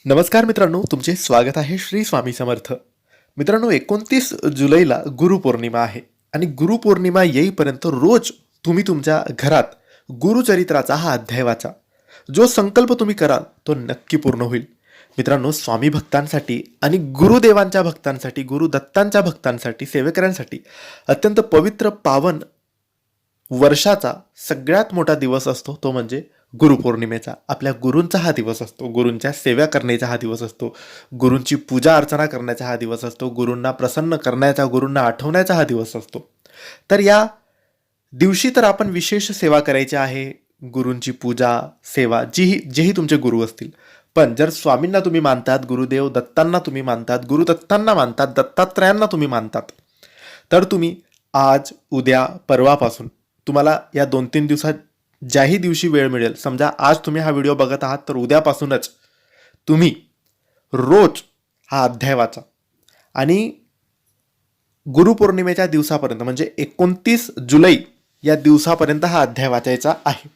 नमस्कार मित्रांनो, तुमचे स्वागत आहे श्री स्वामी समर्थ. मित्रांनो, 29 जुलैला गुरुपौर्णिमा आहे आणि गुरुपौर्णिमा येईपर्यंत रोज तुम्ही तुमच्या घरात गुरुचरित्राचा हा अध्याय वाचा. जो संकल्प तुम्ही कराल तो नक्की पूर्ण होईल. मित्रांनो, स्वामी भक्तांसाठी आणि गुरुदेवांच्या भक्तांसाठी, गुरुदत्तांच्या भक्तांसाठी, सेवेकऱ्यांसाठी अत्यंत पवित्र पावन वर्षाचा सगळ्यात मोठा दिवस असतो तो म्हणजे गुरुपौर्णिमेचा. आपल्या गुरूंचा हा दिवस असतो, गुरूंच्या सेवा करण्याचा हा दिवस असतो, गुरूंची पूजा अर्चना करण्याचा हा दिवस असतो, गुरूंना प्रसन्न करण्याचा, गुरूंना आठवण्याचा हा दिवस असतो. तर या दिवशी तर आपण विशेष सेवा करायची आहे. गुरूंची पूजा, सेवा, जेही तुमचे गुरु असतील. पण जर स्वामींना तुम्ही मानतात, गुरुदेव दत्तांना तुम्ही मानतात, गुरुदत्तांना मानतात, दत्तात्रयांना तुम्ही मानतात, तर तुम्ही आज, उद्या, परवापासून तुम्हाला या 2-3 दिवसात ज्याही दिवशी वेळ मिळेल, समजा आज तुम्ही हा व्हिडिओ बघत आहात तर उद्यापासूनच तुम्ही रोज हा अध्याय वाचा आणि गुरुपौर्णिमेच्या दिवसापर्यंत म्हणजे 29 जुलै या दिवसापर्यंत हा अध्याय वाचायचा आहे.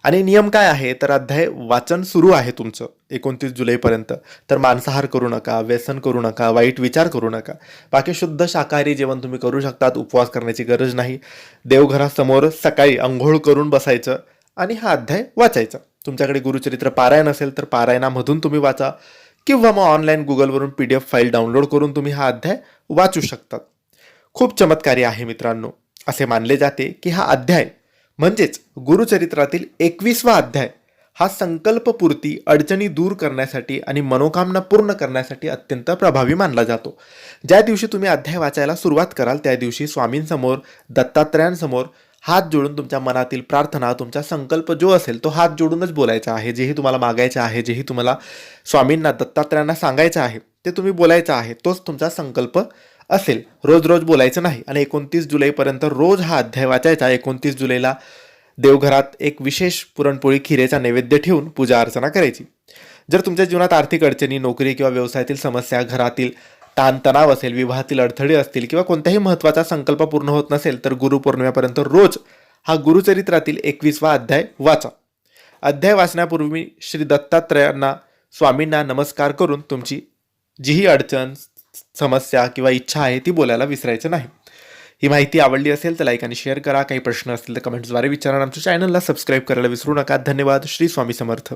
आणि नियम काय आहे, तर अध्याय वाचन सुरू आहे तुमचं 29 जुलैपर्यंत, तर मांसाहार करू नका, व्यसन करू नका, वाईट विचार करू नका. बाकी शुद्ध शाकाहारी जेवण तुम्ही करू शकतात, उपवास करण्याची गरज नाही. देवघरासमोर सकाळी अंघोळ करून बसायचं आणि हा अध्याय वाचायचा. तुमच्याकडे गुरुचरित्र पारायण असेल तर पारायणामधून तुम्ही वाचा, किंवा मग ऑनलाईन गुगलवरून PDF फाईल डाउनलोड करून तुम्ही हा अध्याय वाचू शकतात. खूप चमत्कारी आहे मित्रांनो. असे मानले जाते की हा अध्याय म्हणजेच गुरुचरित्रातील 21वा अध्याय हा संकल्पपूर्ती, अडचणी दूर करण्यासाठी आणि मनोकामना पूर्ण करण्यासाठी अत्यंत प्रभावी मानला जातो. ज्या दिवशी तुम्ही अध्याय वाचायला सुरुवात कराल त्या दिवशी स्वामींसमोर, दत्तात्रयांसमोर हात जोडून तुमच्या मनातील प्रार्थना, तुमचा संकल्प जो असेल तो हात जोडूनच बोलायचा आहे. जेही तुम्हाला मागायचं आहे, जेही तुम्हाला स्वामींना, दत्तात्रयांना सांगायचं आहे ते तुम्ही बोलायचं आहे. तोच तुमचा संकल्प असेल. रोज रोज बोलायचं नाही. आणि 29 जुलैपर्यंत रोज हा अध्याय वाचायचा. 29 जुलैला देवघरात एक विशेष पुरणपोळी, खिरेचा नैवेद्य ठेवून पूजा अर्चना करायची. जर तुमच्या जीवनात आर्थिक अडचणी, नोकरी किंवा व्यवसायातील समस्या, घरातील ताणतणाव असेल, विवाहातील अडथळे असतील किंवा कोणत्याही महत्त्वाचा संकल्प पूर्ण होत नसेल तर गुरुपौर्णिमेपर्यंत रोज हा गुरुचरित्रातील 21वा अध्याय वाचा. अध्याय वाचण्यापूर्वी श्री दत्तात्रयांना, स्वामींना नमस्कार करून तुमची जीही अडचण, समस्या किंवा इच्छा आहे ती बोलायला विसरायचं नाही. ही माहिती आवडली असेल तर लाईक आणि शेअर करा. काही प्रश्न असतील तर कमेंट्सद्वारे विचारा. आमच्या चॅनलला सबस्क्राईब करायला विसरू नका. धन्यवाद. श्री स्वामी समर्थ.